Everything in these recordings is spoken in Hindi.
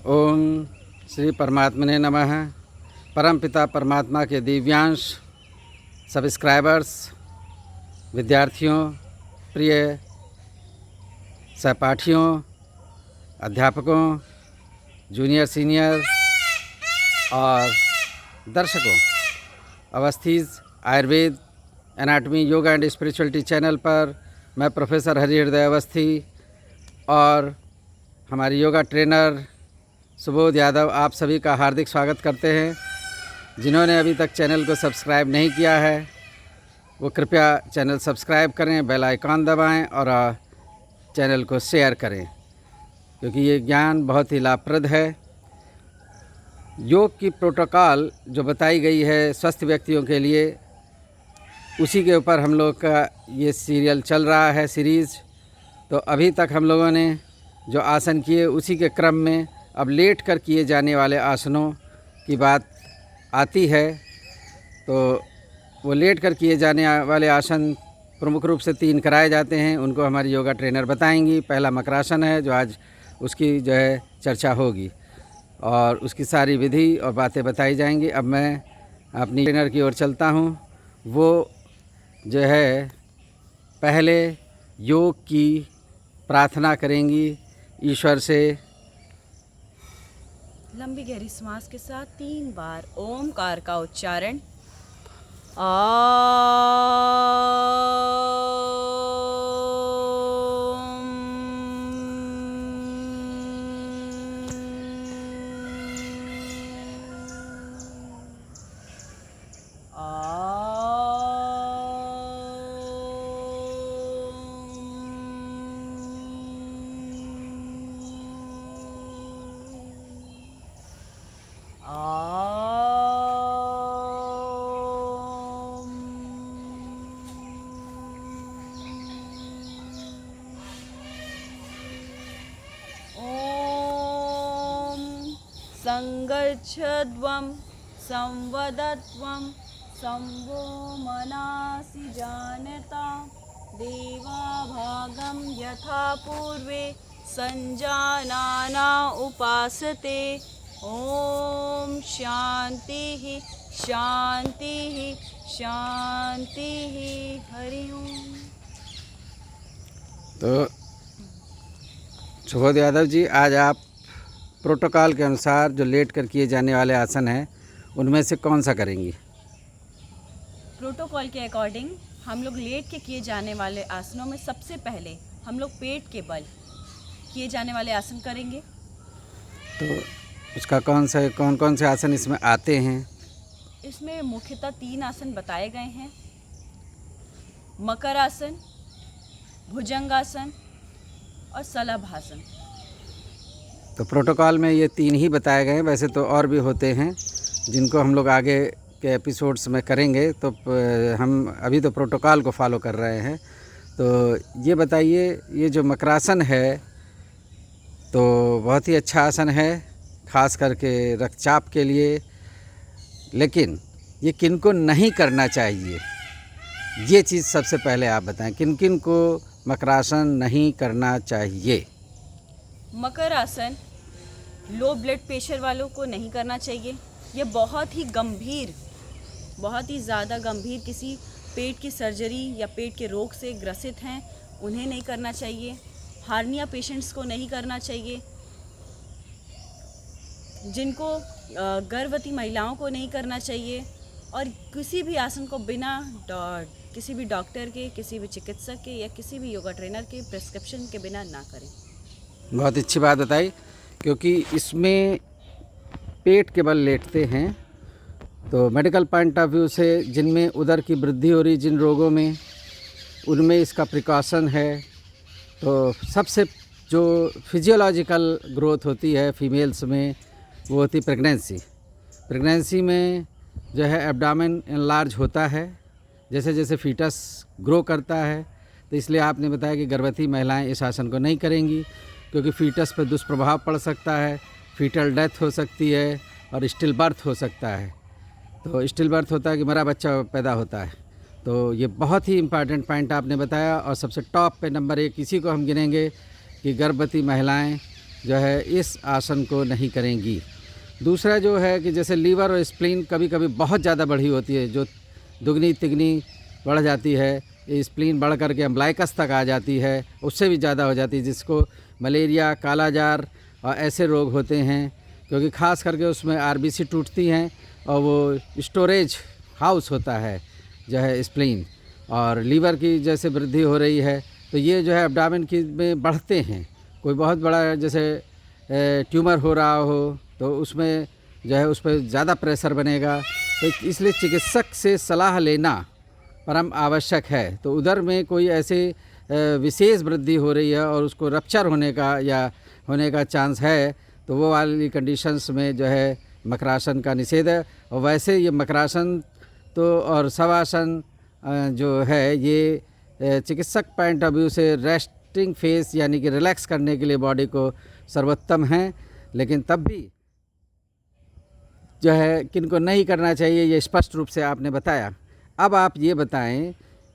ओम श्री परमात्मने नमः। परमपिता परमात्मा के दिव्यांश सब्सक्राइबर्स, विद्यार्थियों, प्रिय सहपाठियों, अध्यापकों, जूनियर सीनियर और दर्शकों, Awasthi's Ayurveda anatomy yoga and spirituality channel पर मैं प्रोफेसर हरिहृदय अवस्थी और हमारी योगा ट्रेनर सुबोध यादव आप सभी का हार्दिक स्वागत करते हैं। जिन्होंने अभी तक चैनल को सब्सक्राइब नहीं किया है वो कृपया चैनल सब्सक्राइब करें, बेल आइकॉन दबाएं और चैनल को शेयर करें, क्योंकि ये ज्ञान बहुत ही लाभप्रद है। योग की प्रोटोकॉल जो बताई गई है स्वस्थ व्यक्तियों के लिए, उसी के ऊपर हम लोग का ये सीरियल चल रहा है, सीरीज़। तो अभी तक हम लोगों ने जो आसन किए उसी के क्रम में अब लेट कर किए जाने वाले आसनों की बात आती है। तो वो लेट कर किए जाने वाले आसन प्रमुख रूप से 3 कराए जाते हैं, उनको हमारी योगा ट्रेनर बताएंगी। पहला मकरासन है जो आज उसकी जो है चर्चा होगी और उसकी सारी विधि और बातें बताई जाएंगी। अब मैं अपनी ट्रेनर की ओर चलता हूँ। वो जो है पहले योग की प्रार्थना करेंगी ईश्वर से। लंबी गहरी सांस के साथ 3 बार ओमकार का उच्चारण। संगच्छध्वं संवदत्वं संवो मनासि जानता देवा भागं यथा पूर्वे संजानाना उपासते। ओम शांति शांति शांति। हरि ओम। तो सुबोध यादव जी, आज आप प्रोटोकॉल के अनुसार जो लेट कर किए जाने वाले आसन हैं उनमें से कौन सा करेंगी? प्रोटोकॉल के अकॉर्डिंग हम लोग लेट के किए जाने वाले आसनों में सबसे पहले हम लोग पेट के बल किए जाने वाले आसन करेंगे। तो उसका कौन कौन से आसन इसमें आते हैं? इसमें मुख्यतः 3 आसन बताए गए हैं: मकर आसन, भुजंगासन और शलभासन। तो प्रोटोकॉल में ये 3 ही बताए गए हैं, वैसे तो और भी होते हैं जिनको हम लोग आगे के एपिसोड्स में करेंगे। तो हम अभी तो प्रोटोकॉल को फॉलो कर रहे हैं। तो ये बताइए, ये जो मकरासन है तो बहुत ही अच्छा आसन है, ख़ास करके रक्तचाप के लिए। लेकिन ये किन को नहीं करना चाहिए, ये चीज़ सबसे पहले आप बताएं, किन किन को मकरासन नहीं करना चाहिए? मकर आसन लो ब्लड प्रेशर वालों को नहीं करना चाहिए। ये बहुत ही गंभीर, बहुत ही ज़्यादा गंभीर किसी पेट की सर्जरी या पेट के रोग से ग्रसित हैं, उन्हें नहीं करना चाहिए। हार्निया पेशेंट्स को नहीं करना चाहिए। जिनको गर्भवती महिलाओं को नहीं करना चाहिए। और किसी भी आसन को बिना किसी भी डॉक्टर के, किसी भी चिकित्सक के या किसी भी योगा ट्रेनर के प्रिस्क्रिप्शन के बिना ना करें। बहुत अच्छी बात बताई, क्योंकि इसमें पेट के बल लेटते हैं। तो मेडिकल पॉइंट ऑफ व्यू से जिनमें उदर की वृद्धि हो रही, जिन रोगों में, उनमें इसका प्रिकॉशन है। तो सबसे जो फिजियोलॉजिकल ग्रोथ होती है फीमेल्स में वो होती प्रेगनेंसी। प्रेगनेंसी में जो है एब्डामेन एनलार्ज होता है जैसे जैसे फीटस ग्रो करता है। तो इसलिए आपने बताया कि गर्भवती महिलाएं इस आसन को नहीं करेंगी, क्योंकि फीटस पर दुष्प्रभाव पड़ सकता है, फीटल डेथ हो सकती है और स्टिल बर्थ हो सकता है। तो स्टिल बर्थ होता है कि मरा बच्चा पैदा होता है। तो ये बहुत ही इम्पॉर्टेंट पॉइंट आपने बताया। और सबसे टॉप पे नंबर 1 इसी को हम गिनेंगे कि गर्भवती महिलाएं जो है इस आसन को नहीं करेंगी। दूसरा जो है कि जैसे लीवर और स्प्लीन कभी कभी बहुत ज़्यादा बढ़ी होती है, जो दुगनी तिगनी बढ़ जाती है, स्प्लीन बढ़ करके अम्बलाइकस तक आ जाती है, उससे भी ज़्यादा हो जाती है, जिसको मलेरिया, कालाजार और ऐसे रोग होते हैं, क्योंकि ख़ास करके उसमें आरबीसी टूटती हैं और वो स्टोरेज हाउस होता है जो है स्प्लीन। और लीवर की जैसे वृद्धि हो रही है तो ये जो है एब्डामेन की में बढ़ते हैं। कोई बहुत बड़ा जैसे ट्यूमर हो रहा हो तो उसमें जो है उस पर ज़्यादा प्रेशर बनेगा, तो इसलिए चिकित्सक से सलाह लेना परम आवश्यक है। तो उधर में कोई ऐसे विशेष वृद्धि हो रही है और उसको रप्चर होने का या होने का चांस है, तो वो वाली कंडीशंस में जो है मकरासन का निषेध है। और वैसे ये मकरासन तो और शवासन जो है ये चिकित्सक पॉइंट ऑफ व्यू से रेस्टिंग फेस यानी कि रिलैक्स करने के लिए बॉडी को सर्वोत्तम है, लेकिन तब भी जो है किनको नहीं करना चाहिए ये स्पष्ट रूप से आपने बताया। अब आप ये बताएं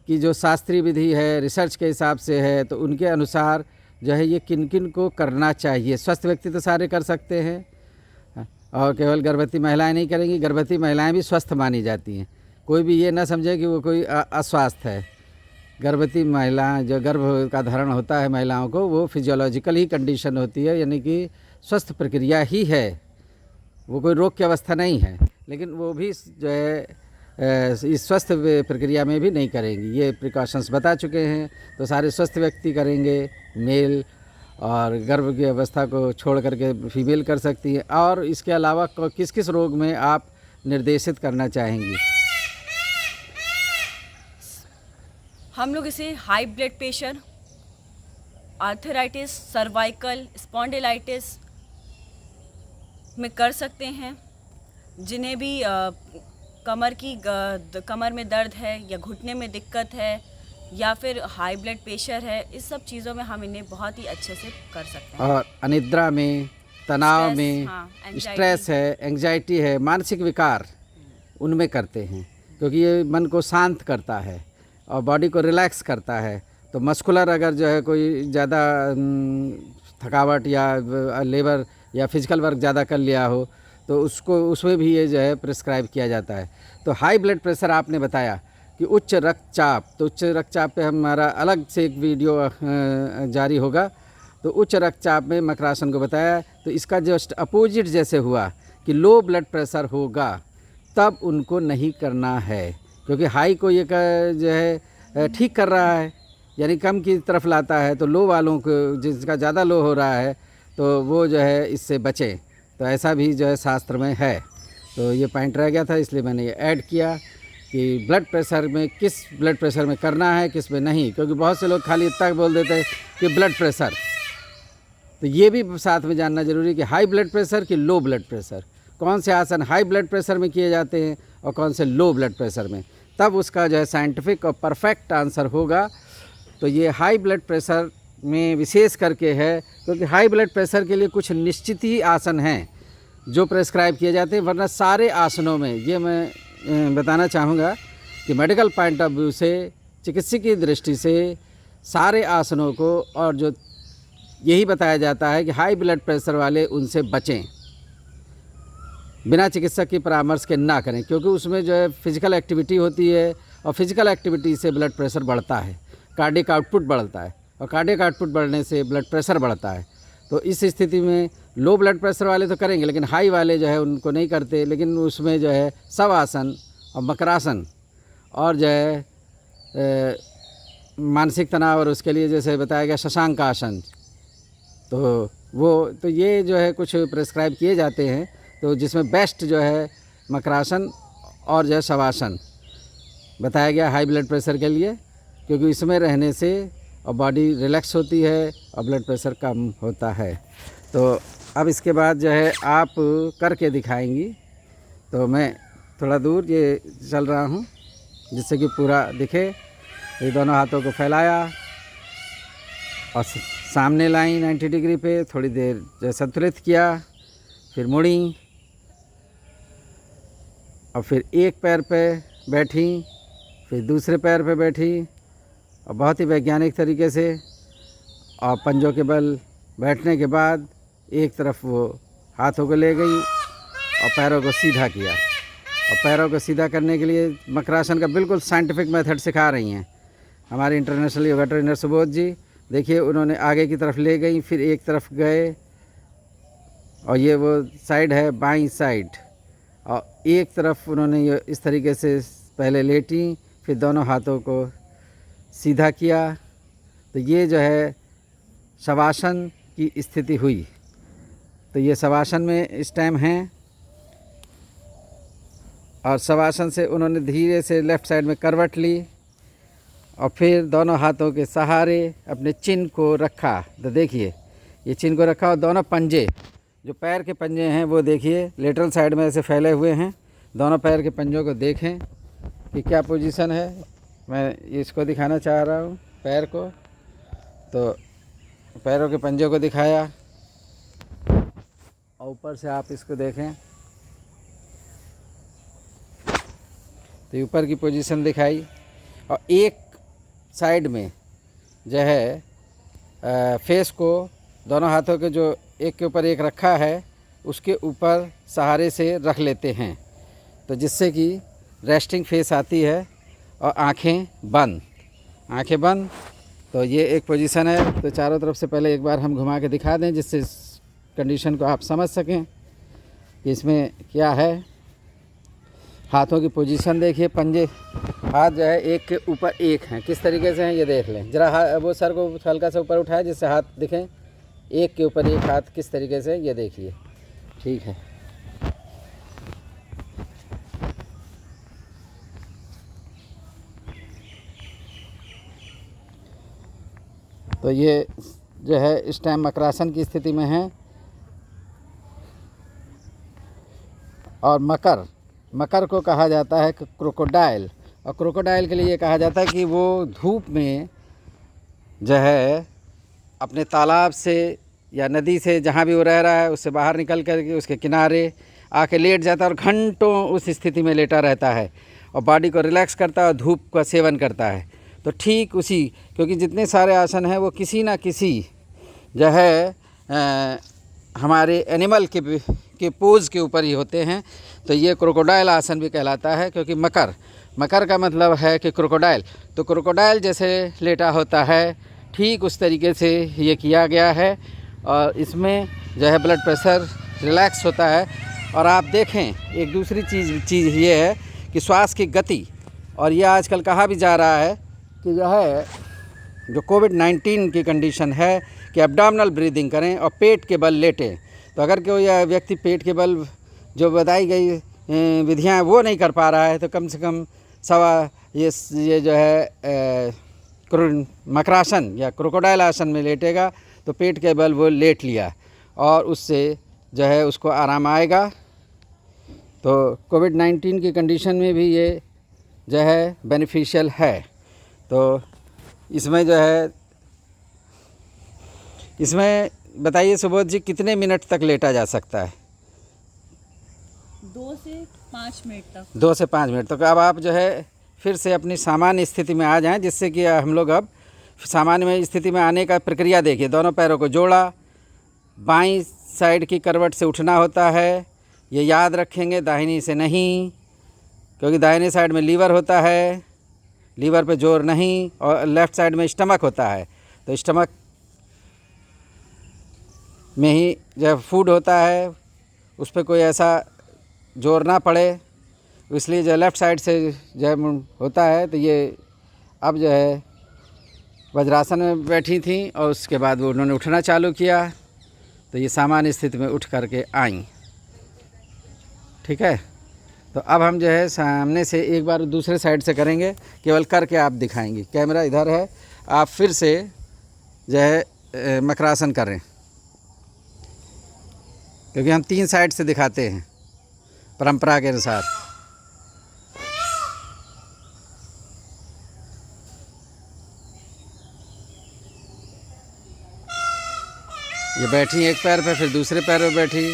कि जो शास्त्रीय विधि है, रिसर्च के हिसाब से है, तो उनके अनुसार जो है ये किन किन को करना चाहिए। स्वस्थ व्यक्ति तो सारे कर सकते हैं और केवल गर्भवती महिलाएं नहीं करेंगी। गर्भवती महिलाएं भी स्वस्थ मानी जाती हैं, कोई भी ये ना समझे कि वो कोई अस्वस्थ है। गर्भवती महिला जो गर्भ का धारण होता है महिलाओं को, वो फिजियोलॉजिकल ही कंडीशन होती है, यानी कि स्वस्थ प्रक्रिया ही है, वो कोई रोग की अवस्था नहीं है। लेकिन वो भी जो है इस स्वस्थ प्रक्रिया में भी नहीं करेंगी। ये प्रिकॉशंस बता चुके हैं, तो सारे स्वस्थ व्यक्ति करेंगे, मेल, और गर्भ की अवस्था को छोड़ करके फीमेल कर सकती है। और इसके अलावा किस किस रोग में आप निर्देशित करना चाहेंगी? हम लोग इसे high blood pressure, arthritis, cervical spondylitis में कर सकते हैं। जिन्हें भी कमर में दर्द है या घुटने में दिक्कत है या फिर हाई ब्लड प्रेशर है, इस सब चीज़ों में हम इन्हें बहुत ही अच्छे से कर सकते हैं। और अनिद्रा में, तनाव में, स्ट्रेस है, एंजाइटी है, मानसिक विकार, उनमें करते हैं, क्योंकि ये मन को शांत करता है और बॉडी को रिलैक्स करता है। तो मस्कुलर अगर जो है कोई ज़्यादा थकावट या लेबर या फिजिकल वर्क ज़्यादा कर लिया हो तो उसमें भी ये जो है प्रिस्क्राइब किया जाता है। तो हाई ब्लड प्रेशर आपने बताया कि उच्च रक्तचाप, तो उच्च रक्तचाप पे हमारा अलग से एक वीडियो जारी होगा। तो उच्च रक्तचाप में मकरासन को बताया, तो इसका जस्ट अपोजिट जैसे हुआ कि लो ब्लड प्रेशर होगा तब उनको नहीं करना है, क्योंकि हाई को ये जो है ठीक कर रहा है, यानी कम की तरफ लाता है। तो लो वालों को, जिसका ज़्यादा लो हो रहा है, तो वो जो है इससे बचें। तो ऐसा भी जो है शास्त्र में है। तो ये पॉइंट रह गया था, इसलिए मैंने ये ऐड किया कि ब्लड प्रेशर में किस ब्लड प्रेशर में करना है, किस में नहीं, क्योंकि बहुत से लोग खाली इतना बोल देते हैं कि ब्लड प्रेशर। तो ये भी साथ में जानना जरूरी है कि हाई ब्लड प्रेशर कि लो ब्लड प्रेशर, कौन से आसन हाई ब्लड प्रेशर में किए जाते हैं और कौन से लो ब्लड प्रेशर में, तब उसका जो है साइंटिफिक और परफेक्ट आंसर होगा। तो ये हाई ब्लड प्रेशर में विशेष करके है, क्योंकि हाई ब्लड प्रेशर के लिए कुछ निश्चित ही आसन हैं जो प्रेस्क्राइब किए जाते हैं, वरना सारे आसनों में, ये मैं बताना चाहूँगा कि मेडिकल पॉइंट ऑफ व्यू से, चिकित्सकीय दृष्टि से सारे आसनों को, और जो यही बताया जाता है कि हाई ब्लड प्रेशर वाले उनसे बचें, बिना चिकित्सक की परामर्श के ना करें, क्योंकि उसमें जो है फिजिकल एक्टिविटी होती है और फिजिकल एक्टिविटी से ब्लड प्रेशर बढ़ता है, कार्डियक आउटपुट बढ़ता है और कार्डियक आउटपुट बढ़ने से ब्लड प्रेशर बढ़ता है। तो इस स्थिति में लो ब्लड प्रेशर वाले तो करेंगे, लेकिन हाई वाले जो है उनको नहीं करते। लेकिन उसमें जो है शवासन और मकरासन और जो है मानसिक तनाव, और उसके लिए जैसे बताया गया शशांक आसन, तो ये जो है कुछ प्रेस्क्राइब किए जाते हैं। तो जिसमें बेस्ट जो है मकरासन और जो है शवासन बताया गया हाई ब्लड प्रेशर के लिए, क्योंकि इसमें रहने से और बॉडी रिलैक्स होती है और ब्लड प्रेशर कम होता है। तो अब इसके बाद जो है आप करके दिखाएंगी, तो मैं थोड़ा दूर ये चल रहा हूँ जिससे कि पूरा दिखे। ये दोनों हाथों को फैलाया और सामने लाई 90 डिग्री पे, थोड़ी देर जो संतुलित किया, फिर मुड़ी और फिर एक पैर पे बैठी, फिर दूसरे पैर पे बैठी और बहुत ही वैज्ञानिक तरीके से, और पंजों के बल बैठने के बाद एक तरफ वो हाथों को ले गई और पैरों को सीधा किया। और पैरों को सीधा करने के लिए मकरासन का बिल्कुल साइंटिफिक मेथड सिखा रही हैं हमारे इंटरनेशनल योगा ट्रेनर सुबोध जी। देखिए उन्होंने आगे की तरफ ले गई, फिर एक तरफ गए और ये वो साइड है बाईं साइड, और एक तरफ उन्होंने ये इस तरीके से पहले लेटी, फिर दोनों हाथों को सीधा किया। तो ये जो है शवासन की स्थिति हुई। तो ये शवासन में इस टाइम हैं और शवासन से उन्होंने धीरे से लेफ़्ट साइड में करवट ली और फिर दोनों हाथों के सहारे अपने चिन को रखा। तो देखिए ये चिन को रखा और दोनों पंजे, जो पैर के पंजे हैं वो देखिए लेटरल साइड में ऐसे फैले हुए हैं। दोनों पैर के पंजों को देखें कि क्या पोजीशन है। मैं इसको दिखाना चाह रहा हूँ पैर को, तो पैरों के पंजों को दिखाया और ऊपर से आप इसको देखें तो ऊपर की पोजीशन दिखाई। और एक साइड में जो है फेस को दोनों हाथों के जो एक के ऊपर एक रखा है उसके ऊपर सहारे से रख लेते हैं, तो जिससे कि रेस्टिंग फेस आती है और आंखें बंद। तो ये एक पोजीशन है। तो चारों तरफ से पहले एक बार हम घुमा के दिखा दें जिससे इस कंडीशन को आप समझ सकें कि इसमें क्या है। हाथों की पोजीशन देखिए, पंजे हाथ जो है एक के ऊपर एक हैं, किस तरीके से हैं ये देख लें ज़रा। वो सर को हल्का सा ऊपर उठाए जिससे हाथ दिखें, एक के ऊपर एक हाथ किस तरीके से, ये देखिए। ठीक है, तो ये जो है इस टाइम मकरासन की स्थिति में है। और मकर को कहा जाता है क्रोकोडाइल, और क्रोकोडाइल के लिए ये कहा जाता है कि वो धूप में जो है अपने तालाब से या नदी से जहाँ भी वो रह रहा है उससे बाहर निकल कर के उसके किनारे आके लेट जाता है और घंटों उस स्थिति में लेटा रहता है और बॉडी को रिलैक्स करता है और धूप का सेवन करता है। तो ठीक उसी, क्योंकि जितने सारे आसन हैं वो किसी ना किसी जो है हमारे एनिमल के पोज के ऊपर ही होते हैं। तो ये क्रोकोडाइल आसन भी कहलाता है, क्योंकि मकर का मतलब है कि क्रोकोडाइल, तो क्रोकोडाइल जैसे लेटा होता है ठीक उस तरीके से ये किया गया है। और इसमें जो है ब्लड प्रेशर रिलैक्स होता है। और आप देखें एक दूसरी चीज़ ये है कि श्वास की गति, और ये आजकल कहा भी जा रहा है कि जो है जो कोविड-19 की कंडीशन है कि एब्डोमिनल ब्रीदिंग करें और पेट के बल लेटें। तो अगर कोई व्यक्ति पेट के बल जो बताई गई विधियां वो नहीं कर पा रहा है तो कम से कम ये जो है मकरासन या क्रोकोडाइल आसन में लेटेगा तो पेट के बल वो लेट लिया और उससे जो है उसको आराम आएगा। तो कोविड-19 की कंडीशन में भी ये जो है बेनिफिशियल है। तो इसमें जो है इसमें बताइए सुबोध जी कितने मिनट तक लेटा जा सकता है? 2 से 5 मिनट तक। 2 से 5 मिनट तक। अब आप जो है फिर से अपनी सामान्य स्थिति में आ जाएं, जिससे कि हम लोग अब सामान्य स्थिति में आने का प्रक्रिया देखिए। दोनों पैरों को जोड़ा, बाईं साइड की करवट से उठना होता है, ये याद रखेंगे, दाहिनी से नहीं, क्योंकि दाहिनी साइड में लीवर होता है, लीवर पे जोर नहीं, और लेफ़्ट साइड में स्टमक होता है। तो स्टमक में ही जब फूड होता है उस पर कोई ऐसा जोर ना पड़े, इसलिए जो लेफ़्ट साइड से जब होता है। तो ये अब जो है वज्रासन में बैठी थी और उसके बाद वो उन्होंने उठना चालू किया, तो ये सामान्य स्थिति में उठ करके आईं। ठीक है, तो अब हम जो है सामने से एक बार दूसरे साइड से करेंगे, केवल करके आप दिखाएंगे। कैमरा इधर है, आप फिर से जो है मकरासन करें, क्योंकि हम 3 साइड से दिखाते हैं परंपरा के अनुसार। ये बैठी एक पैर पे, फिर दूसरे पैर पे बैठी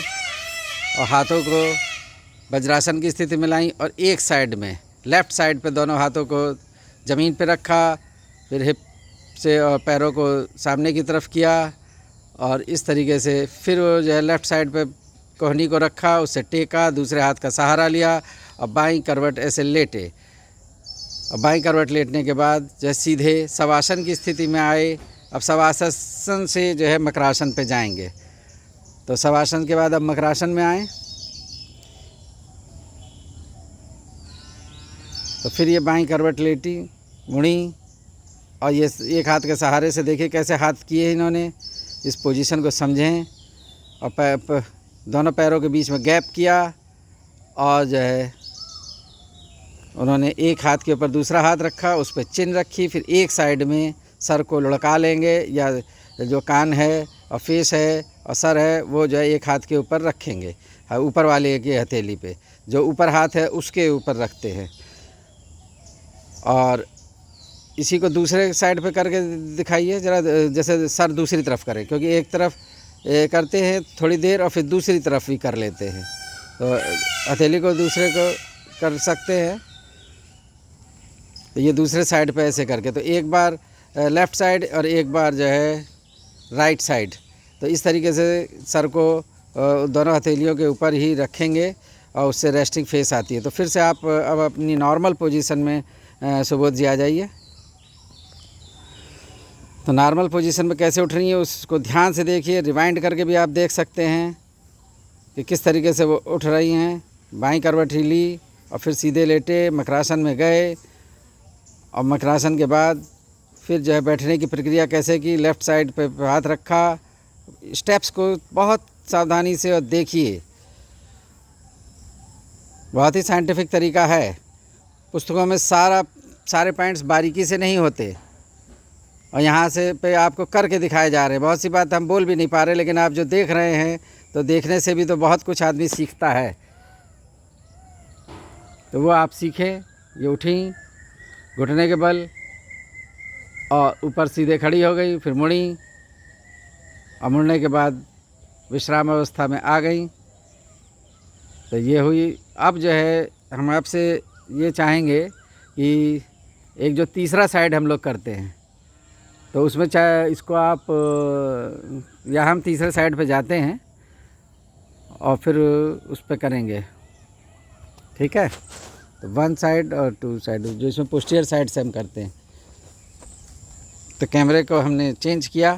और हाथों को वज्रासन की स्थिति में लाई और एक साइड में लेफ़्ट साइड पे दोनों हाथों को ज़मीन पे रखा, फिर हिप से और पैरों को सामने की तरफ किया और इस तरीके से फिर वो जो है लेफ़्ट साइड पे कोहनी को रखा, उससे टेका, दूसरे हाथ का सहारा लिया और बाईं करवट ऐसे लेटे। और बाईं करवट लेटने के बाद जो है सीधे शवासन की स्थिति में आए। अब शवासन से जो है मकरासन पे जाएंगे। तो शवासन के बाद अब मकरासन में आए। तो फिर ये बाईं करवट लेटी, मुड़ी, और ये एक हाथ के सहारे से देखिए कैसे हाथ किए इन्होंने, इस पोजीशन को समझें। और दोनों पैरों के बीच में गैप किया और जो है उन्होंने एक हाथ के ऊपर दूसरा हाथ रखा, उस पर चिन रखी। फिर एक साइड में सर को लुढ़का लेंगे, या जो कान है और फेस है और सर है वो जो है एक हाथ के ऊपर रखेंगे, ऊपर वाले की हथेली पे, जो ऊपर हाथ है उसके ऊपर रखते हैं। और इसी को दूसरे साइड पे करके दिखाइए ज़रा, जैसे सर दूसरी तरफ करें, क्योंकि एक तरफ करते हैं थोड़ी देर और फिर दूसरी तरफ भी कर लेते हैं, तो हथेली को दूसरे को कर सकते हैं। तो ये दूसरे साइड पे ऐसे करके, तो एक बार लेफ़्ट साइड और एक बार जो है राइट साइड। तो इस तरीके से सर को दोनों हथेलियों के ऊपर ही रखेंगे और उससे रेस्टिंग फेस आती है। तो फिर से आप अब अपनी नॉर्मल पोजीशन में सुबोध जी आ जाइए। तो नॉर्मल पोजीशन में कैसे उठ रही है उसको ध्यान से देखिए, रिवाइंड करके भी आप देख सकते हैं कि किस तरीके से वो उठ रही हैं। बाईं करवट ही ली और फिर सीधे लेटे, मकरासन में गए। और मकरासन के बाद फिर जो है बैठने की प्रक्रिया कैसे की, लेफ़्ट साइड पे हाथ रखा, स्टेप्स को बहुत सावधानी से और देखिए, बहुत ही साइंटिफिक तरीका है। पुस्तकों में सारे पॉइंट्स बारीकी से नहीं होते, और यहाँ से पे आपको करके दिखाए जा रहे हैं। बहुत सी बात हम बोल भी नहीं पा रहे, लेकिन आप जो देख रहे हैं, तो देखने से भी तो बहुत कुछ आदमी सीखता है। तो वो आप सीखें। ये उठी, घुटने के बल, और ऊपर सीधे खड़ी हो गई, फिर मुड़ी, और मुड़ने के बाद विश्राम अवस्था में आ गई। तो ये हुई। अब जो है हम आपसे ये चाहेंगे कि एक जो तीसरा साइड हम लोग करते हैं, तो उसमें चाहे इसको आप या हम तीसरे साइड पे जाते हैं और फिर उस पे करेंगे, ठीक है। तो 1 साइड और 2 साइड, जो इसमें पोस्टीरियर साइड से हम करते हैं। तो कैमरे को हमने चेंज किया,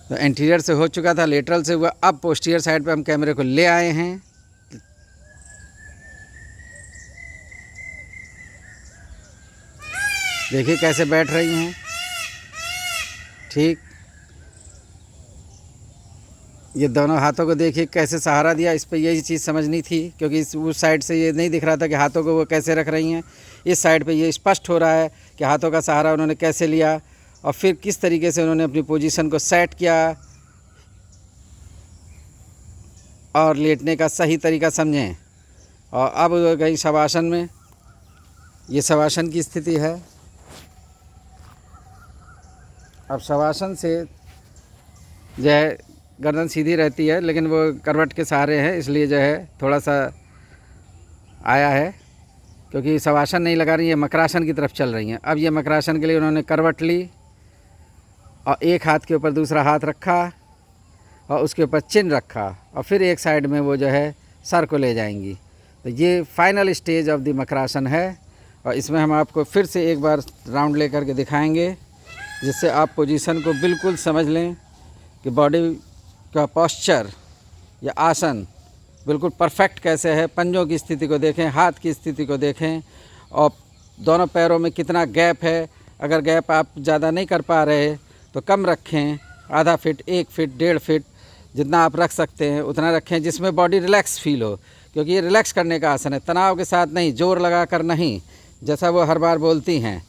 तो एंटीरियर से हो चुका था, लेटरल से हुआ, अब पोस्टीरियर साइड पे हम कैमरे को ले आए हैं। देखिए कैसे बैठ रही हैं, ठीक। ये दोनों हाथों को देखिए कैसे सहारा दिया। इस पे यही चीज़ समझनी थी, क्योंकि उस साइड से ये नहीं दिख रहा था कि हाथों को वो कैसे रख रही हैं। इस साइड पे ये स्पष्ट हो रहा है कि हाथों का सहारा उन्होंने कैसे लिया और फिर किस तरीके से उन्होंने अपनी पोजीशन को सेट किया और लेटने का सही तरीका समझें। और अब गई शवासन में। ये शवासन की स्थिति है। अब शवासन से जो है गर्दन सीधी रहती है, लेकिन वो करवट के सहारे हैं, इसलिए जो है थोड़ा सा आया है, क्योंकि शवासन नहीं लगा रही है, मकरासन की तरफ चल रही हैं। अब ये मकरासन के लिए उन्होंने करवट ली और एक हाथ के ऊपर दूसरा हाथ रखा और उसके ऊपर चिन रखा, और फिर एक साइड में वो जो है सर को ले जाएंगी। तो ये final stage of the makarasana है, और इसमें हम आपको फिर से एक बार राउंड ले करके दिखाएंगे, जिससे आप पोजीशन को बिल्कुल समझ लें कि बॉडी का पोस्चर या आसन बिल्कुल परफेक्ट कैसे है। पंजों की स्थिति को देखें, हाथ की स्थिति को देखें, और दोनों पैरों में कितना गैप है। अगर गैप आप ज़्यादा नहीं कर पा रहे तो कम रखें, आधा फीट, 1 फीट, 1.5 फीट, जितना आप रख सकते हैं उतना रखें, जिसमें बॉडी रिलैक्स फील हो, क्योंकि ये रिलैक्स करने का आसन है, तनाव के साथ नहीं, जोर लगा कर नहीं, जैसा वो हर बार बोलती हैं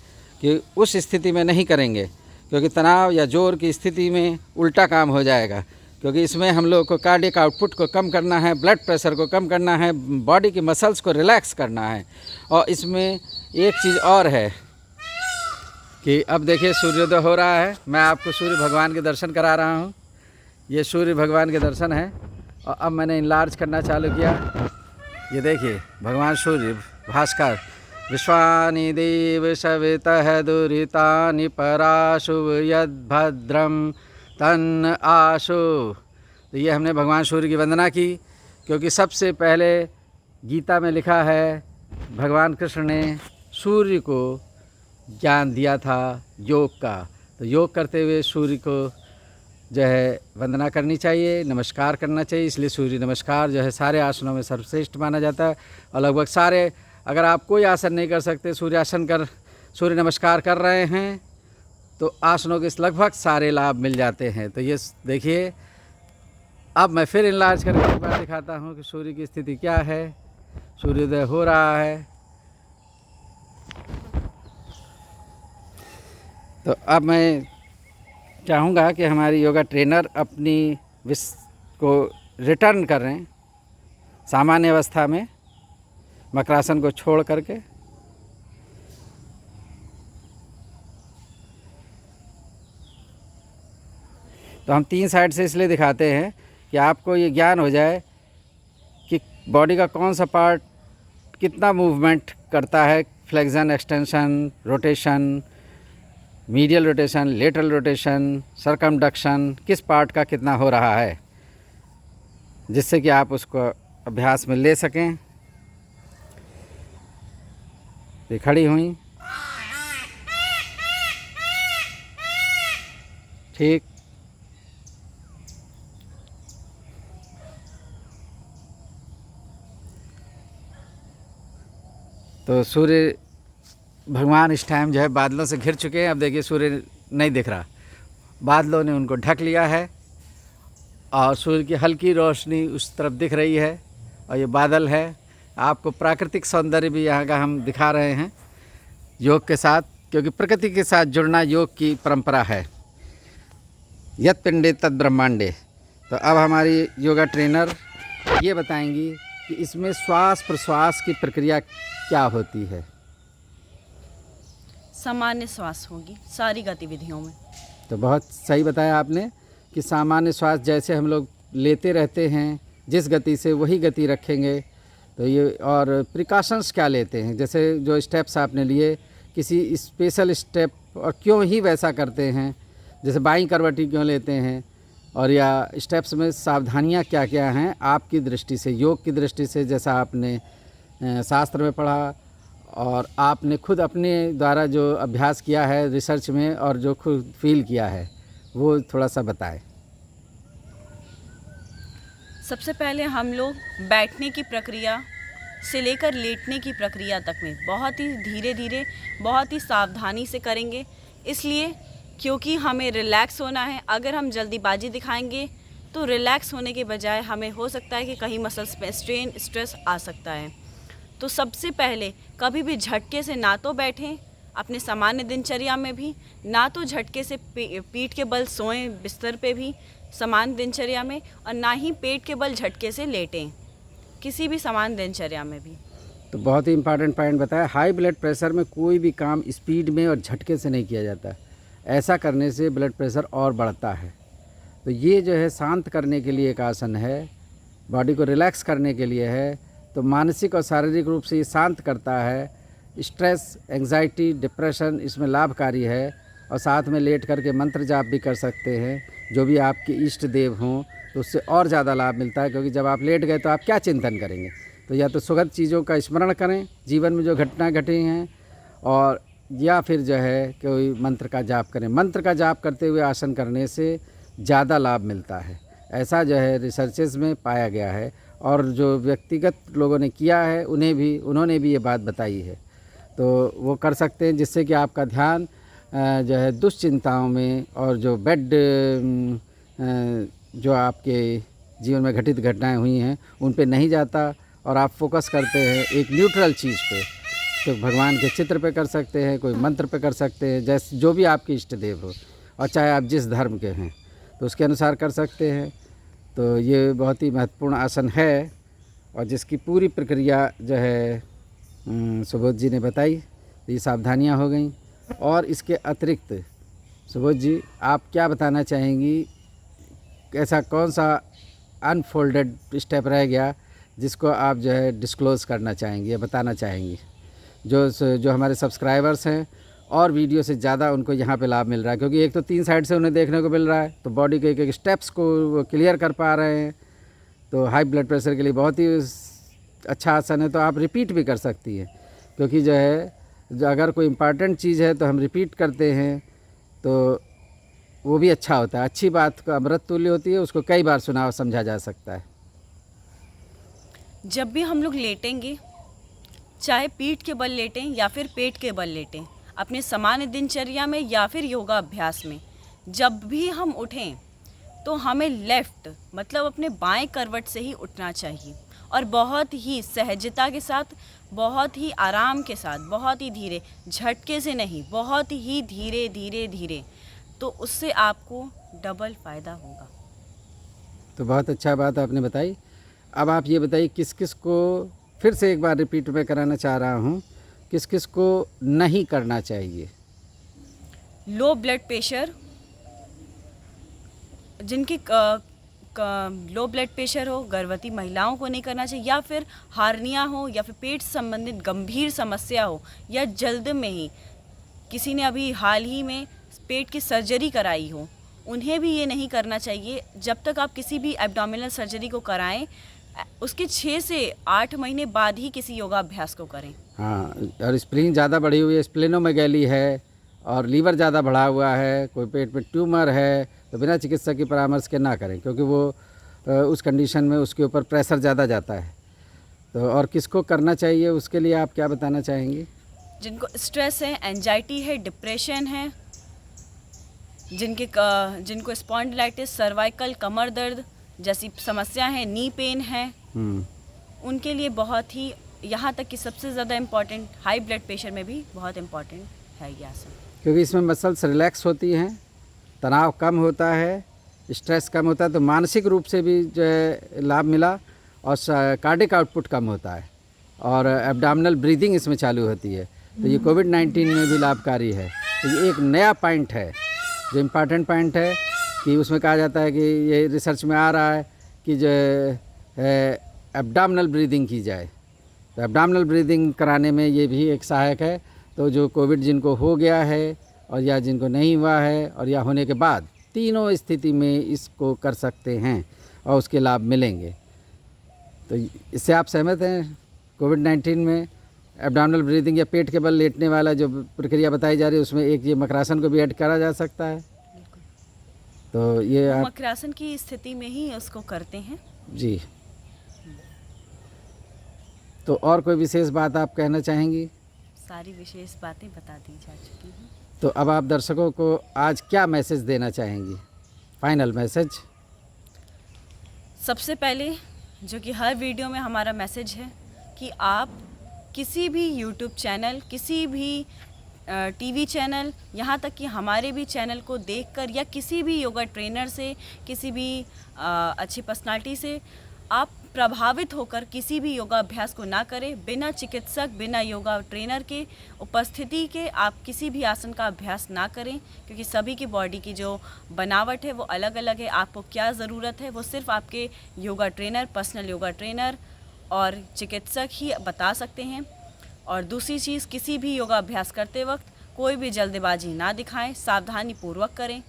कि उस स्थिति में नहीं करेंगे, क्योंकि तनाव या जोर की स्थिति में उल्टा काम हो जाएगा। क्योंकि इसमें हम लोग को कार्डियक आउटपुट को कम करना है, ब्लड प्रेशर को कम करना है, बॉडी की मसल्स को रिलैक्स करना है। और इसमें एक चीज़ और है कि अब देखिए सूर्योदय हो रहा है, मैं आपको सूर्य भगवान के दर्शन करा रहा हूँ। ये सूर्य भगवान के दर्शन है, और अब मैंने इनलार्ज करना चालू किया। ये देखिए भगवान सूर्य भास्कर, विश्वानि देव सवितः दुरितानि पराशुभ यद्भद्रं तन आशु। तो ये हमने भगवान सूर्य की वंदना की, क्योंकि सबसे पहले गीता में लिखा है भगवान कृष्ण ने सूर्य को ज्ञान दिया था योग का। तो योग करते हुए सूर्य को जो है वंदना करनी चाहिए, नमस्कार करना चाहिए। इसलिए सूर्य नमस्कार जो है सारे आसनों में सर्वश्रेष्ठ माना जाता है। और लगभग सारे, अगर आप कोई आसन नहीं कर सकते, सूर्य नमस्कार कर रहे हैं, तो आसनों के लगभग सारे लाभ मिल जाते हैं। तो ये देखिए, अब मैं फिर इनलार्ज करके एक बार दिखाता हूँ कि सूर्य की स्थिति क्या है। सूर्योदय हो रहा है। तो अब मैं चाहूँगा कि हमारी योगा ट्रेनर अपनी को रिटर्न करें सामान्य अवस्था में, मकरासन को छोड़ करके। तो हम 3 साइड से इसलिए दिखाते हैं कि आपको ये ज्ञान हो जाए कि बॉडी का कौन सा पार्ट कितना मूवमेंट करता है, flexion, extension, rotation, medial rotation, lateral rotation, circumduction, किस पार्ट का कितना हो रहा है, जिससे कि आप उसको अभ्यास में ले सकें। ये खड़ी हुई, ठीक। तो सूर्य भगवान इस टाइम जो है बादलों से घिर चुके हैं। अब देखिए सूर्य नहीं दिख रहा, बादलों ने उनको ढक लिया है और सूर्य की हल्की रोशनी उस तरफ दिख रही है और ये बादल है। आपको प्राकृतिक सौंदर्य भी यहाँ का हम दिखा रहे हैं योग के साथ, क्योंकि प्रकृति के साथ जुड़ना योग की परंपरा है। यत् पिंडे तत् ब्रह्मांडे। तो अब हमारी योगा ट्रेनर ये बताएंगी कि इसमें श्वास प्रश्वास की प्रक्रिया क्या होती है। सामान्य श्वास होगी सारी गतिविधियों में। तो बहुत सही बताया आपने कि सामान्य श्वास जैसे हम लोग लेते रहते हैं, जिस गति से वही गति रखेंगे। तो ये, और प्रिकॉशंस क्या लेते हैं, जैसे जो स्टेप्स आपने लिए, किसी स्पेशल स्टेप और क्यों ही वैसा करते हैं, जैसे बाईं करवटी क्यों लेते हैं, और या स्टेप्स में सावधानियां क्या क्या हैं आपकी दृष्टि से, योग की दृष्टि से, जैसा आपने शास्त्र में पढ़ा और आपने खुद अपने द्वारा जो अभ्यास किया है रिसर्च में और जो खुद फील किया है, वो थोड़ा सा बताएं। सबसे पहले हम लोग बैठने की प्रक्रिया से लेकर लेटने की प्रक्रिया तक में बहुत ही धीरे धीरे, बहुत ही सावधानी से करेंगे। इसलिए क्योंकि हमें रिलैक्स होना है। अगर हम जल्दीबाजी दिखाएंगे तो रिलैक्स होने के बजाय हमें हो सकता है कि कहीं मसल्स पे स्ट्रेन, स्ट्रेस आ सकता है। तो सबसे पहले कभी भी झटके से ना तो बैठें अपने सामान्य दिनचर्या में भी, ना तो झटके से पीठ के बल सोएं बिस्तर पे भी सामान्य दिनचर्या में, और ना ही पेट के बल झटके से लेटें किसी भी सामान्य दिनचर्या में भी। तो बहुत ही इम्पॉर्टेंट पॉइंट बताया। हाई ब्लड प्रेशर में कोई भी काम स्पीड में और झटके से नहीं किया जाता। ऐसा करने से ब्लड प्रेशर और बढ़ता है। तो ये जो है शांत करने के लिए एक आसन है, बॉडी को रिलैक्स करने के लिए है। तो मानसिक और शारीरिक रूप से ये शांत करता है। स्ट्रेस, एंग्जाइटी, डिप्रेशन इसमें लाभकारी है। और साथ में लेट करके मंत्र जाप भी कर सकते हैं, जो भी आपके इष्ट देव हों, तो उससे और ज़्यादा लाभ मिलता है। क्योंकि जब आप लेट गए तो आप क्या चिंतन करेंगे, तो या तो सुखद चीज़ों का स्मरण करें, जीवन में जो घटनाएं घटी हैं, और या फिर जो है कोई मंत्र का जाप करें। मंत्र का जाप करते हुए आसन करने से ज़्यादा लाभ मिलता है, ऐसा जो है रिसर्चेस में पाया गया है। और जो व्यक्तिगत लोगों ने किया है उन्होंने भी ये बात बताई है। तो वो कर सकते हैं, जिससे कि आपका ध्यान जो है दुश्चिंताओं में और जो जो आपके जीवन में घटित घटनाएं हुई हैं उन पे नहीं जाता, और आप फोकस करते हैं एक न्यूट्रल चीज़ पे। तो भगवान के चित्र पे कर सकते हैं, कोई मंत्र पे कर सकते हैं, जैसे जो भी आपके इष्ट देव हो, और चाहे आप जिस धर्म के हैं तो उसके अनुसार कर सकते हैं। तो ये बहुत ही महत्वपूर्ण आसन है, और जिसकी पूरी प्रक्रिया जो है सुबोध जी ने बताई। तो ये सावधानियाँ हो गई। और इसके अतिरिक्त सुबोध जी आप क्या बताना चाहेंगी, ऐसा कौन सा अनफोल्डेड स्टेप रह गया जिसको आप जो है डिस्क्लोज़ करना चाहेंगी या बताना चाहेंगी, जो हमारे सब्सक्राइबर्स हैं और वीडियो से ज़्यादा उनको यहाँ पे लाभ मिल रहा है, क्योंकि एक तो 3 साइड से उन्हें देखने को मिल रहा है, तो बॉडी के एक एक स्टेप्स को वो क्लियर कर पा रहे हैं। तो हाई ब्लड प्रेशर के लिए बहुत ही अच्छा आसन है। तो आप रिपीट भी कर सकती हैं, क्योंकि जो है जो अगर कोई इम्पॉर्टेंट चीज़ है तो हम रिपीट करते हैं तो वो भी अच्छा होता है। अच्छी बात का अमृत तुल्य होती है, उसको कई बार सुना और समझा जा सकता है। जब भी हम लोग लेटेंगे, चाहे पीठ के बल लेटें या फिर पेट के बल लेटें, अपने सामान्य दिनचर्या में या फिर योगा अभ्यास में, जब भी हम उठें तो हमें लेफ़्ट मतलब अपने बाएं करवट से ही उठना चाहिए, और बहुत ही सहजता के साथ, बहुत ही आराम के साथ, बहुत ही धीरे, झटके से नहीं, बहुत ही धीरे धीरे धीरे। तो उससे आपको डबल फ़ायदा होगा। तो बहुत अच्छा बात आपने बताई। अब आप ये बताइए किस किस को, फिर से एक बार रिपीट में कराना चाह रहा हूँ, किस किस को नहीं करना चाहिए? लो ब्लड प्रेशर, जिनकी लो ब्लड प्रेशर हो, गर्भवती महिलाओं को नहीं करना चाहिए, या फिर हार्निया हो, या फिर पेट से संबंधित गंभीर समस्या हो, या जल्द में ही किसी ने अभी हाल ही में पेट की सर्जरी कराई हो, उन्हें भी ये नहीं करना चाहिए। जब तक आप किसी भी एब्डोमिनल सर्जरी को कराएं, उसके 6 से 8 महीने बाद ही किसी योगाभ्यास को करें। हाँ, और स्प्लीन ज़्यादा बढ़ी हुई है, स्प्लेनोमेगैली है, और लीवर ज़्यादा बढ़ा हुआ है, कोई पेट में ट्यूमर है, तो बिना चिकित्सक की परामर्श के ना करें, क्योंकि वो उस कंडीशन में उसके ऊपर प्रेशर ज़्यादा जाता है। तो और किसको करना चाहिए, उसके लिए आप क्या बताना चाहेंगी? जिनको स्ट्रेस है, एंजाइटी है, डिप्रेशन है, जिनको स्पॉन्डिलाइटिस, सर्वाइकल, कमर दर्द जैसी समस्या है, नी पेन है, उनके लिए बहुत ही, यहाँ तक कि सबसे ज़्यादा इम्पॉर्टेंट, हाई ब्लड प्रेशर में भी बहुत इम्पॉर्टेंट है ये आसन, क्योंकि इसमें मसल्स रिलैक्स होती हैं, तनाव कम होता है, स्ट्रेस कम होता है, तो मानसिक रूप से भी जो है लाभ मिला, और कार्डिक आउटपुट कम होता है, और एब्डोमिनल ब्रीदिंग इसमें चालू होती है। तो ये कोविड-19 में भी लाभकारी है। तो ये एक नया पॉइंट है, जो इम्पॉर्टेंट पॉइंट है, कि उसमें कहा जाता है कि ये रिसर्च में आ रहा है कि जो एब्डोमिनल ब्रीदिंग की जाए। तो एब्डोमिनल ब्रीदिंग कराने में ये भी एक सहायक है। तो जो कोविड जिनको हो गया है, और या जिनको नहीं हुआ है, और या होने के बाद, तीनों स्थिति में इसको कर सकते हैं और उसके लाभ मिलेंगे। तो इससे आप सहमत हैं? कोविड-19 में एब्डोमिनल ब्रीदिंग या पेट के बल लेटने वाला जो प्रक्रिया बताई जा रही है, उसमें एक ये मकरासन को भी ऐड करा जा सकता है। तो ये आप मकरासन की स्थिति में ही उसको करते हैं जी। तो और कोई विशेष बात आप कहना चाहेंगी? सारी विशेष बातें बता दी जा चुकी हैं। तो अब आप दर्शकों को आज क्या मैसेज देना चाहेंगी, फाइनल मैसेज? सबसे पहले, जो कि हर वीडियो में हमारा मैसेज है, कि आप किसी भी यूट्यूब चैनल, किसी भी टीवी चैनल, यहाँ तक कि हमारे भी चैनल को देखकर, या किसी भी योगा ट्रेनर से, किसी भी अच्छी पर्सनालिटी से आप प्रभावित होकर किसी भी योगा अभ्यास को ना करें। बिना चिकित्सक, बिना योगा ट्रेनर के उपस्थिति के आप किसी भी आसन का अभ्यास ना करें, क्योंकि सभी की बॉडी की जो बनावट है वो अलग अलग है। आपको क्या ज़रूरत है वो सिर्फ आपके yoga trainer, personal yoga trainer और चिकित्सक ही बता सकते हैं। और दूसरी चीज़, किसी भी योगा अभ्यास करते वक्त कोई भी जल्दबाजी ना दिखाएं, सावधानी पूर्वक करें।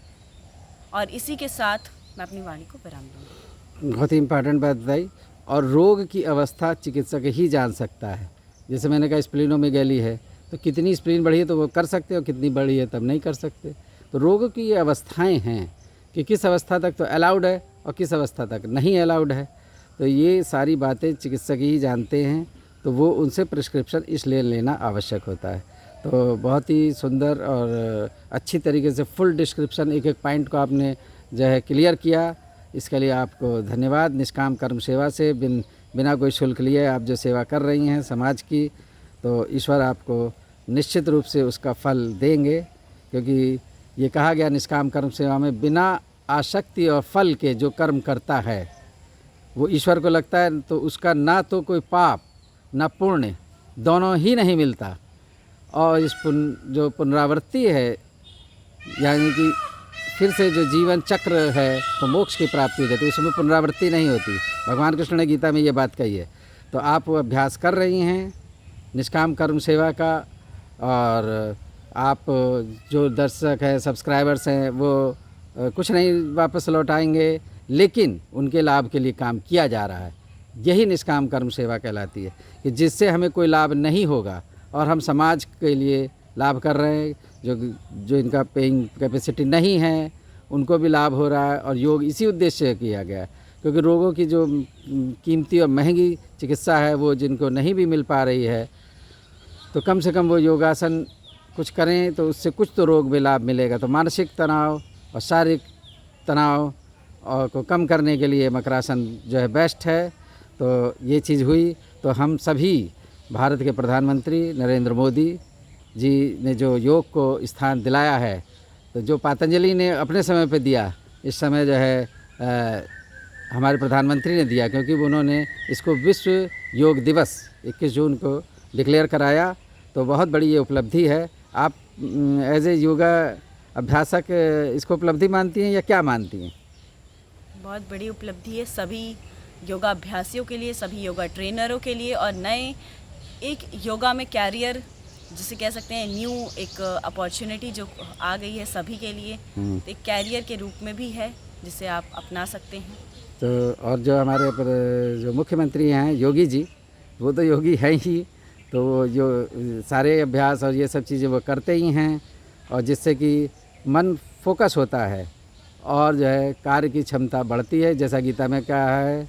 और इसी के साथ मैं अपनी वाणी को विराम दूँगी। बहुत ही इम्पोर्टेंट बात बताई। और रोग की अवस्था चिकित्सक ही जान सकता है। जैसे मैंने कहा स्प्लीनोमेगैली है, तो कितनी स्प्लीन बढ़ी है तो वो कर सकते हो, कितनी बढ़ी है तब नहीं कर सकते। तो रोग की ये अवस्थाएं हैं कि किस अवस्था तक तो अलाउड है और किस अवस्था तक नहीं अलाउड है। तो ये सारी बातें चिकित्सक ही जानते हैं, तो वो उनसे प्रिस्क्रिप्शन इसलिए लेना आवश्यक होता है। तो बहुत ही सुंदर और अच्छी तरीके से फुल डिस्क्रिप्शन, एक एक पॉइंट को आपने जो है क्लियर किया। इसके लिए आपको धन्यवाद। निष्काम कर्म सेवा से बिना कोई शुल्क लिए आप जो सेवा कर रही हैं समाज की, तो ईश्वर आपको निश्चित रूप से उसका फल देंगे, क्योंकि ये कहा गया निष्काम कर्म सेवा में बिना आसक्ति और फल के जो कर्म करता है वो ईश्वर को लगता है, तो उसका ना तो कोई पाप ना पुण्य, दोनों ही नहीं मिलता। और इस जो पुनरावृत्ति है, यानी कि फिर से जो जीवन चक्र है, तो मोक्ष की प्राप्ति हो जाती है, उसमें पुनरावृत्ति नहीं होती। भगवान कृष्ण ने गीता में ये बात कही है। तो आप वो अभ्यास कर रही हैं निष्काम कर्म सेवा का, और आप जो दर्शक हैं, सब्सक्राइबर्स हैं, वो कुछ नहीं वापस लौट आएंगे, लेकिन उनके लाभ के लिए काम किया जा रहा है। यही निष्काम कर्म सेवा कहलाती है कि जिससे हमें कोई लाभ नहीं होगा और हम समाज के लिए लाभ कर रहे हैं, जो इनका पेइंग कैपेसिटी नहीं है उनको भी लाभ हो रहा है। और योग इसी उद्देश्य से किया गया है, क्योंकि रोगों की जो कीमती और महंगी चिकित्सा है वो जिनको नहीं भी मिल पा रही है, तो कम से कम वो योगासन कुछ करें तो उससे कुछ तो रोग में लाभ मिलेगा। तो मानसिक तनाव और शारीरिक तनाव और को कम करने के लिए मकरासन जो है बेस्ट है। तो ये चीज़ हुई तो हम सभी भारत के प्रधानमंत्री नरेंद्र मोदी जी ने जो योग को स्थान दिलाया है, तो जो पतंजलि ने अपने समय पे दिया, इस समय जो है हमारे प्रधानमंत्री ने दिया, क्योंकि उन्होंने इसको विश्व योग दिवस 21 जून को डिक्लेयर कराया। तो बहुत बड़ी ये उपलब्धि है। आप एज ए योगा अभ्यासक इसको उपलब्धि मानती हैं या क्या मानती हैं? बहुत बड़ी उपलब्धि है सभी योगाभ्यासियों के लिए, सभी योगा ट्रेनरों के लिए, और नए एक योगा में कैरियर जिसे कह सकते हैं, न्यू एक अपॉर्चुनिटी जो आ गई है सभी के लिए, तो एक कैरियर के रूप में भी है जिसे आप अपना सकते हैं। तो और जो हमारे जो मुख्यमंत्री हैं योगी जी, वो तो योगी हैं ही, तो वो जो सारे अभ्यास और ये सब चीज़ें वो करते ही हैं, और जिससे कि मन फोकस होता है और जो है कार्य की क्षमता बढ़ती है। जैसा गीता में कहा है,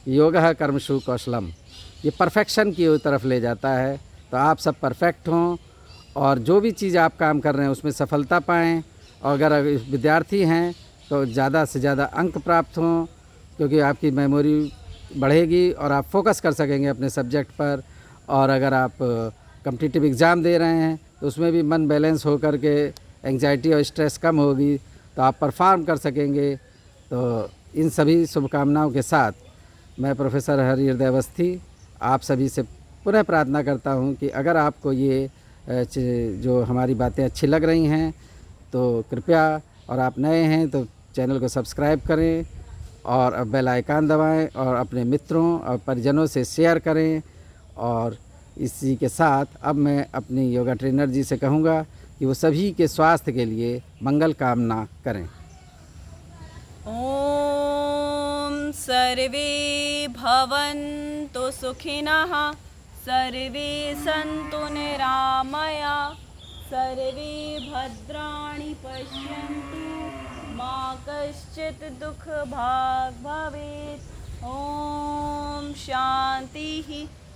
योगः कर्मसु कौशलम, ये परफेक्शन की तरफ ले जाता है। तो आप सब परफेक्ट हों और जो भी चीज़ आप काम कर रहे हैं उसमें सफलता पाएँ, और अगर विद्यार्थी हैं तो ज़्यादा से ज़्यादा अंक प्राप्त हों, क्योंकि आपकी मेमोरी बढ़ेगी और आप फोकस कर सकेंगे अपने सब्जेक्ट पर। और अगर आप कॉम्पिटिटिव एग्ज़ाम दे रहे हैं तो उसमें भी मन बैलेंस हो कर के एंग्जाइटी और स्ट्रेस कम होगी, तो आप परफॉर्म कर सकेंगे। तो इन सभी शुभकामनाओं के साथ मैं प्रोफेसर हरिहृदय अवस्थी आप सभी से पुनः प्रार्थना करता हूं कि अगर आपको ये जो हमारी बातें अच्छी लग रही हैं तो कृपया, और आप नए हैं तो चैनल को सब्सक्राइब करें और बेल आइकन दबाएं और अपने मित्रों और परिजनों से शेयर करें। और इसी के साथ अब मैं अपनी योगा ट्रेनर जी से कहूँगा कि वो सभी के स्वास्थ्य के लिए मंगल कामना करें। ओम सर्वे भवन्तु सुखिनः, सर्वे सन्तु निरामया, सर्वे भद्राणि पश्यन्तु, मा कश्चित् दुःखभाग् भवेत्। ओम शान्तिः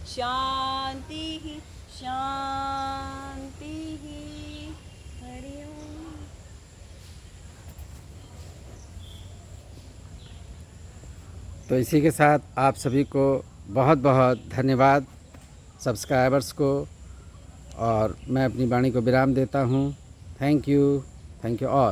शान्तिः शान्तिः। हरि ओम। तो इसी के साथ आप सभी को बहुत बहुत धन्यवाद, सब्सक्राइबर्स को, और मैं अपनी वाणी को विराम देता हूँ। Thank you all.